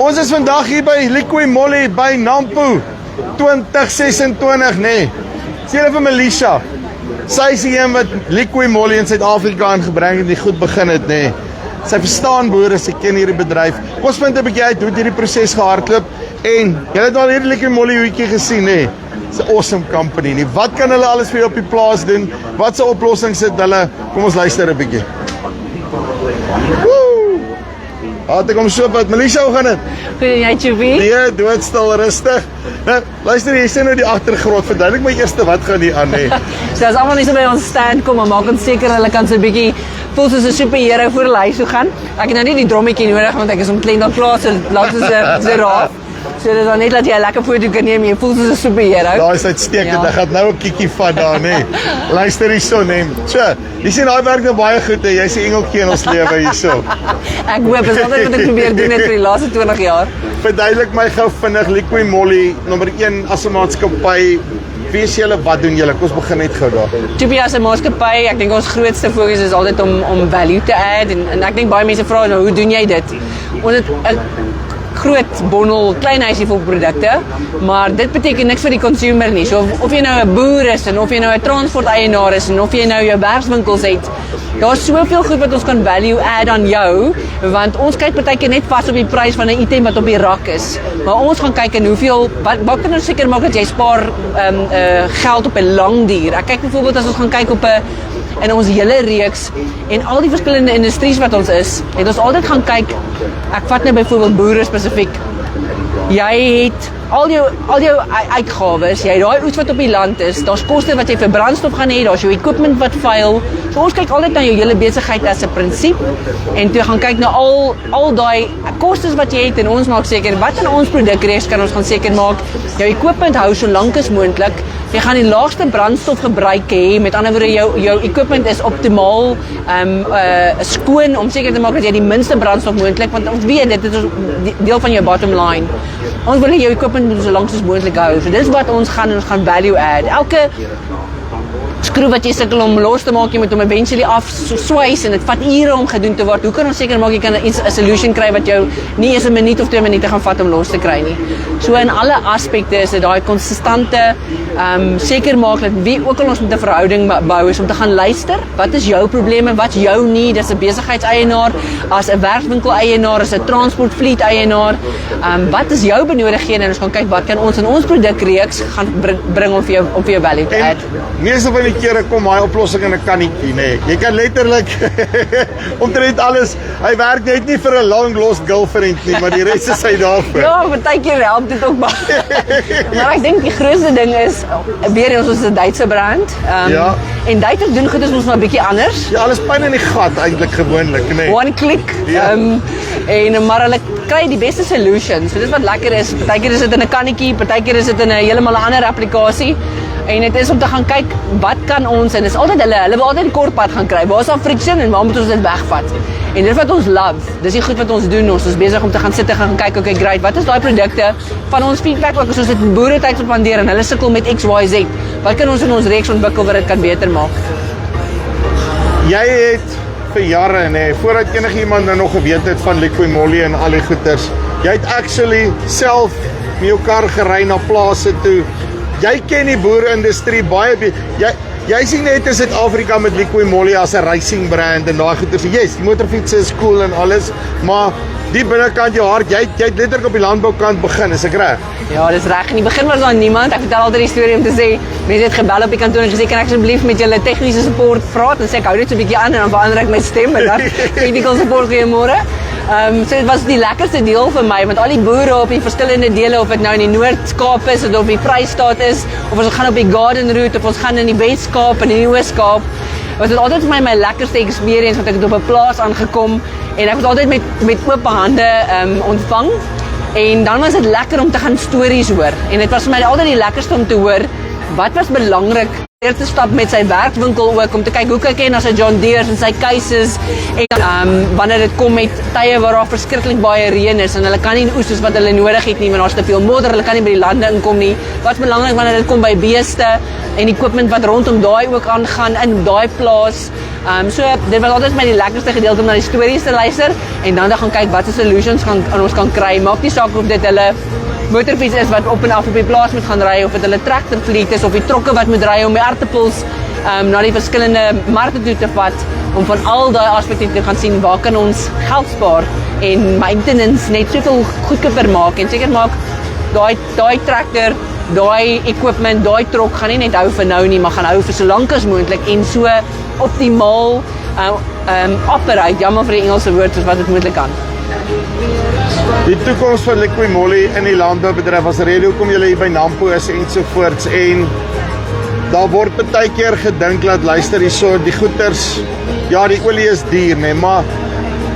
Ons is vandag hier by Liqui Moly by Nampo 2026, nee. Sê hulle vir Melissa. Sy is die een wat Liqui Moly in Suid-Afrika aangebring het en die goed begin het, nee. Sy verstaan boere, sy ken hierdie bedryf. Kom ons vind 'n bietjie uit hoe hierdie proses gehardloop en julle het al hierdie Liqui Moly hoetjie gesien, nee. It's an awesome company nie. Wat kan hulle alles vir jou op die plaas doen? Wat se oplossings het hulle? Kom ons luister 'n bietjie. Ek kom so wat Melissa, hoe gaan dit? Goed, en jy, Chubby? Nee, doodstil, rustig. Nou, luister, jy sê nou die agtergrond. Verduidelik my eers wat gaan hier aan, nee. So as almal nie so by ons stand kom, maar maak ons seker hulle kan so 'n bietjie voel soos 'n superhero voor hulle huis toe gaan. Ek het nou nie die drommetjie nodig want ek is omtrent al klaar, so laat ons 'n giraaf. So dit is dan net dat jy 'n lekker foto kan neem, jy voel soos 'n superhero. Daai is uitstekend. Ek gaan nou 'n kiekie vat daar, nee. Luister hierso, nee. So, jy sien daai werk nou baie goed, hè. Jy's 'n engeltjie in ons lewe hierso. Ek hoop, is altyd wat ek probeer doen het vir die laaste 20 jaar. Verduidelik my gou vinnig, Liqui Moly, nommer 1 as 'n maatskappy. Wie is julle, wat doen julle? Kom ons begin net gou daar. Chubby, as 'n maatskappy, ek dink ons grootste fokus is altyd om value te add en ek dink baie mense vra nou, hoe doen jy dit? Ons het 'n groot bondel klein huisie vol produkte, maar dit beteken niks vir die consumer nie. So of jy nou 'n boer is en of jy nou 'n transport eienaar is en of jy nou jou werkswinkels het, daar's soveel goed wat ons kan value add aan jou, want ons kyk partykeer net vas op die prys van 'n item wat op die rak is. Maar ons gaan kyk en hoeveel wat kan ons seker maak dat jy spaar geld op 'n lang duur. Ek kyk byvoorbeeld as ons gaan kyk op 'n in ons hele reeks en al die verskillende industriese wat ons is, het ons altyd gaan kyk. Ek vat nou byvoorbeeld boere spesifiek. Jy het al jou uitgawes, jy het daai oes wat op die land is, daar's koste wat jy vir brandstof gaan hê, daar's jou equipment wat vuil. So ons kyk altyd na jou hele besigheid as 'n prinsip en toe gaan kyk na al daai kostes wat jy het en ons maak seker wat in ons produkreeks kan ons gaan seker maak jou equipment hou so lank as moontlik. Jy gaan die laagste brandstofgebruik hê, met ander woorde jou equipment is optimaal skoon om seker te maak dat jy die minste brandstof moontlik, want ons weet dit is deel van jou bottom line. Ons wil jou equipment moet so lank as moontlik hou. So dis wat ons gaan value add. Elke skroef wat jy sukkel om los te maak, jy moet hom eventually afswys en dit vat ure om gedoen te word. Hoe kan ons seker maak jy kan 'n solution kry wat jou nie eens 'n minuut of 2 minute gaan vat om los te kry nie. So in alle aspekte is dit daai konsistante seker maak dat wie ook al ons met 'n verhouding bou is om te gaan luister. Wat is jou probleme? Wat's jou need as 'n besigheidseienaar, as 'n werkswinkel eienaar, as 'n transportvliet eienaar? Wat is jou benodighede en ons gaan kyk wat kan ons in ons produkreeks gaan bring om vir jou value te add. Meeste van die kere kom daai oplossing in 'n kannetjie, nee. Jy kan letterlik omtrent alles. Hy werk net nie vir 'n long lost girlfriend nie, maar die res is hy daarvoor. Ja, partykeer help dit ook baie. Maar ek dink die grootste ding is weer ons is 'n Duitse brand. Ja. En Duitsers doen goed is ons maar 'n bietjie anders. Ja, alles pyn in die gat eintlik gewoonlik, nee. One click. Ja. Maar hulle kry die beste solutions. So dis wat lekker is. Partykeer is dit in 'n kannetjie, partykeer is dit in 'n heeltemal 'n ander applikasie. En dit is om te gaan kyk wat kan ons en dis altyd hulle wil altyd die kort pad gaan kry. Waar is daar friction en waar moet ons dit wegvat? En dit wat ons love. Dis die goed wat ons doen. Ons is besig om te gaan sit en gaan kyk, okay, great. Wat is daai produkte van ons feedback ook as ons dit in boere tyd spandeer en hulle sukkel met XYZ. Wat kan ons in ons reeks ontwikkel wat dit kan beter maak? Jy het vir jare, nee, voordat enigiemand nou nog geweet het van Liqui Moly en al die goeters, jy het actually self met jou kar gery na plase toe. Jy ken die boerindustrie baie jy sien net in Suid-Afrika met Liqui Moly as 'n racing brand en daai goeters. Yes, die motorfiets is cool en alles, maar die binnekant jou hart, jy het letterlik op die landboukant begin, is ek reg? Ja, dis reg. In die begin was daar niemand. Ek vertel altyd die storie om te sê, mense het gebel op die kantoor en gesê, kan ek asseblief met julle tegniese support praat? En sê ek hou net so 'n bietjie aan en dan verander ek my stem en dan technical support goeiemôre. So dit was die lekkerste deel vir my, want al die boere op die verskillende dele, of dit nou in die Noord-Kaap is, of die Vrystaat is, of ons gaan op die Garden Route, of ons gaan in die Wes-Kaap en in die Oos-Kaap, was dit altyd vir my lekkerste experience, want ek het op 'n plaas aangekom en ek was altyd met oop hande ontvang. En dan was dit lekker om te gaan stories hoor. En dit was vir my altyd die lekkerste om te hoor wat was belangrik. Eerste stap met sy werkswinkel ook om te kyk hoe kyk hy na sy John Deere's en sy cases en wanneer dit kom met tye waar daar verskriklik baie reën is en hulle kan nie oes soos wat hulle nodig het nie, want daar's te veel modder, hulle kan nie by die lande inkom nie. Wat's belangrik wanneer dit kom by beeste en equipment wat rondom daai ook aangaan in daai plaas. So dit was altyd my die lekkerste gedeelte om na die stories te luister en dan gaan kyk wat se solutions ons kan kry. Maak nie saak of dit hulle motorfiets is wat op en af op die plaas moet gaan ry of dit hulle traktorvliet is of die trokke wat moet ry om die aardappels na die verskillende markte toe te vat om van al daai aspekte te gaan sien waar kan ons geld spaar en maintenance net soveel goedkoper maak en seker maak daai traktor, daai equipment, daai trok gaan nie net hou vir nou nie, maar gaan hou vir so lank as moontlik en so optimaal operate, jammer vir die Engelse woord soos wat dit moontlik kan. Die toekoms van Liqui Moly in die landboubedryf as rede hoekom julle hier by Nampo is ensovoorts en daar word baie keer gedink dat luister hierso die goeders, ja die olie is duur maar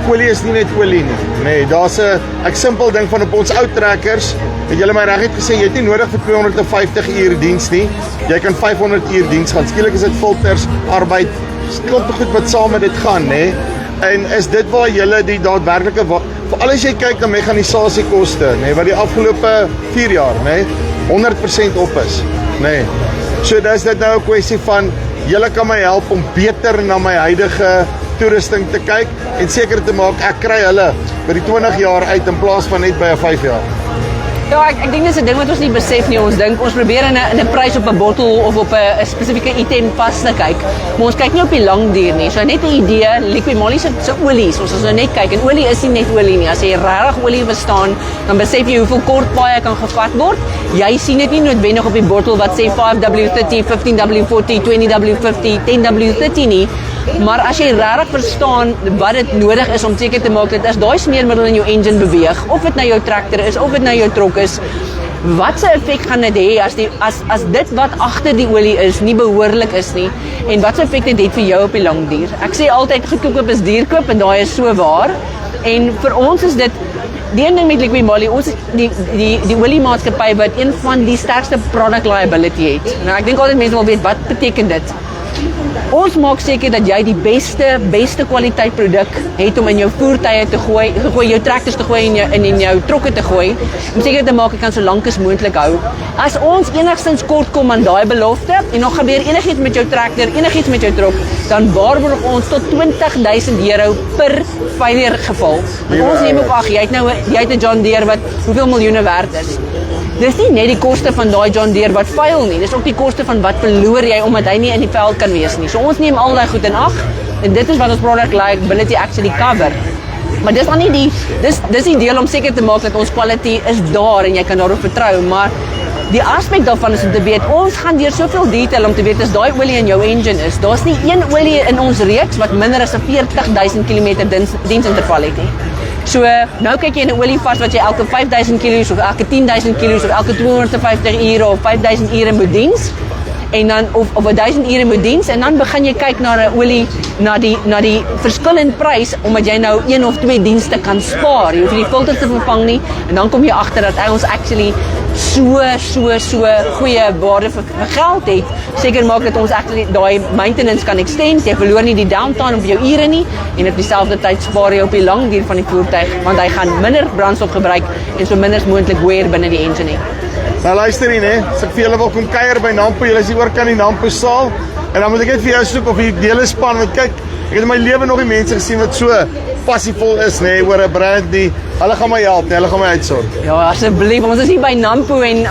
olie is nie net olie nie, daar's 'n simpel ding van op ons ou trekkers, het julle my reguit gesê jy het nie nodig vir 250 uur diens nie, jy kan 500 uur diens gaan, skielik is dit filters, arbeid, klop goed wat saam met dit gaan en is dit waar julle die daadwerklike veral as jy kyk na meganisasiekoste wat die afgelope 4 jaar 100% op is so dis dit nou 'n kwessie van julle kan my help om beter na my huidige toerusting te kyk en seker te maak ek kry hulle by die 20 jaar uit in plaas van net by 'n 5 jaar. Ja, ek dink dis 'n ding wat ons nie besef nie. Ons dink ons probeer in 'n prys op 'n bottel of op 'n spesifieke item vas te kyk, maar ons kyk nie op die lang duur nie. So net 'n idee, Liqui Moly se olies, ons nou net kyk en olie is nie net olie nie. As jy regtig olie bestaan, dan besef jy hoeveel kort paaie kan gevat word. Jy sien dit nie noodwendig op die bottel wat sê 5W30, 15W40, 20W50, 10W30 nie. Maar as jy regtig verstaan wat dit nodig is om seker te maak dat as daai smeermiddel in jou engine beweeg, of dit nou jou traktor is of dit nou jou trok is, wat se effek gaan dit hê as dit wat agter die olie is nie behoorlik is nie en wat se effek dit het vir jou op die lang duur. Ek sê altyd goedkoop is duurkoop en daai is so waar. En vir ons is dit die een ding met Liqui Moly, ons die oliemaatskappy wat een van die sterkste product liability het. Nou ek dink altyd mense wil weet wat beteken dit. Ons maak seker dat jy die beste kwaliteit produk het om in jou voertuie te gooi, jou trekkers te gooi en in jou trokke te gooi, om seker te maak jy kan so lank as moontlik hou. As ons enigstens kort kom aan daai belofte en nog gebeur enigiets met jou trekker, enigiets met jou trok, dan waarborg ons tot €20,000 per failure geval. Want ons neem op ag, jy het 'n John Deere wat hoeveel miljoene werd is. Dis nie net die koste van daai John Deere wat fail nie, dis ook die koste van wat verloor jy omdat hy nie in die veld kan wees nie. So ons neem al daai goed in ag en dit is wat ons product liability actually cover. Maar dis dan nie dis die deel om seker te maak dat ons quality is daar en jy kan daarop vertrou, maar die aspek daarvan is om te weet, ons gaan deur soveel detail om te weet as daai olie in jou engine is. Daar's nie een olie in ons reeks wat minder as 'n 40,000 km diensinterval het nie. So, nou kyk jy in 'n olie vas wat jy elke 5,000 km of elke 10,000 km of elke 250 ure of 5,000 ure moet diens en dan of 1,000 ure moet diens en dan begin jy kyk na 'n olie na die verskil in prys omdat jy nou 1 of 2 dienste kan spaar. Jy hoef nie die filters te vervang nie en dan kom jy agter dat ons actually so goeie waarde vir geld het. Seker maak dat ons actually daai maintenance kan extend. Jy verloor nie die downtime op jou ure nie en op dieselfde tyd spaar jy op die lang duur van die voertuig want hy gaan minder brandstof gebruik en so minder as moontlik wear binne die engine hê. Nou luister hier as ek vir julle wil kom kuier by Nampo, julle is hier oor kan die Nampo saal en dan moet ek net vir jou soek of die hele span want kyk, ek het in my lewe nog die mense gesien wat so passievol is oor 'n brand die hulle gaan my help, hulle gaan my uitsorg. Ja, asseblief, ons is hier by Nampo en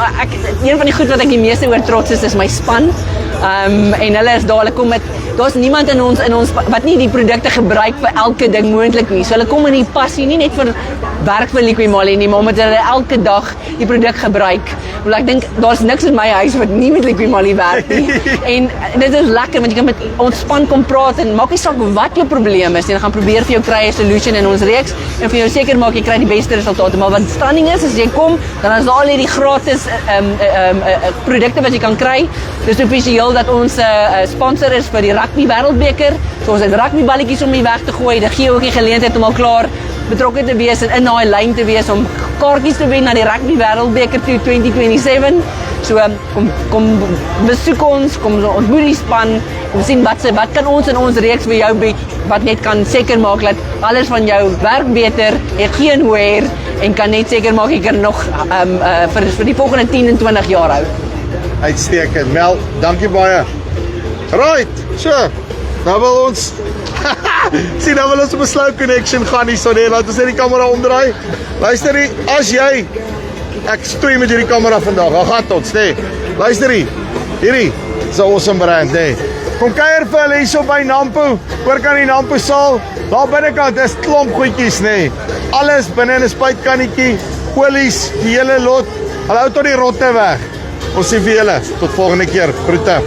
een van die goed wat ek die meeste oor trots is my span. En hulle is daar, hulle kom met daar's niemand in ons wat nie die produkte gebruik vir elke ding moontlik nie. So hulle kom in die passie nie net vir werk vir Liqui Moly nie, maar omdat hulle elke dag die produk gebruik. Want ek dink daar's niks in my huis wat nie met Liqui Moly werk nie. En dit is lekker want jy kan met ons span kom praat en maak nie saak wat jou probleem is nie. Dan gaan probeer vir jou kry 'n solution in ons reeks en vir jou seker maak jy kry die beste resultate. Maar wat stunning is as jy kom, dan is daar al hierdie gratis produkte wat jy kan kry. Dis spesiaal dat ons sponsor is vir die rugby wêreldbeker. So ons het rugbyballetjies om die weg te gooi. Dit gee ook die geleentheid om al klaar betrokke te wees en in daai lyn te wees om kaartjies te wen na die rugby wêreldbeker toe 2027. So kom besoek ons, kom ontmoet die span, kom sien wat kan ons in ons reeks vir jou bied wat net kan seker maak dat alles van jou werk beter, geen wear en kan net seker maak jy kan nog vir die volgende 10 en 20 jaar hou. Uitstekend. Mel, dankie baie. Right, so Nou wil ons sien, nou wil ons op 'n slow connection gaan hier so nee, laat ons net die kamera omdraai. Luister hier, as jy ek stoei met hierdie kamera vandag. Daar gaan ons, nee. Luister hier. Hierdie is 'n awesome brand, nee. Kom kuier vir hulle hierso by Nampo. Oor kan die Nampo saal. Daar binnekant is klomp goedjies, nee. Alles binne in 'n spuitkannetjie, olies, die hele lot. Hulle hou tot die rotte weg. Ons sien vir julle tot volgende keer. Groete.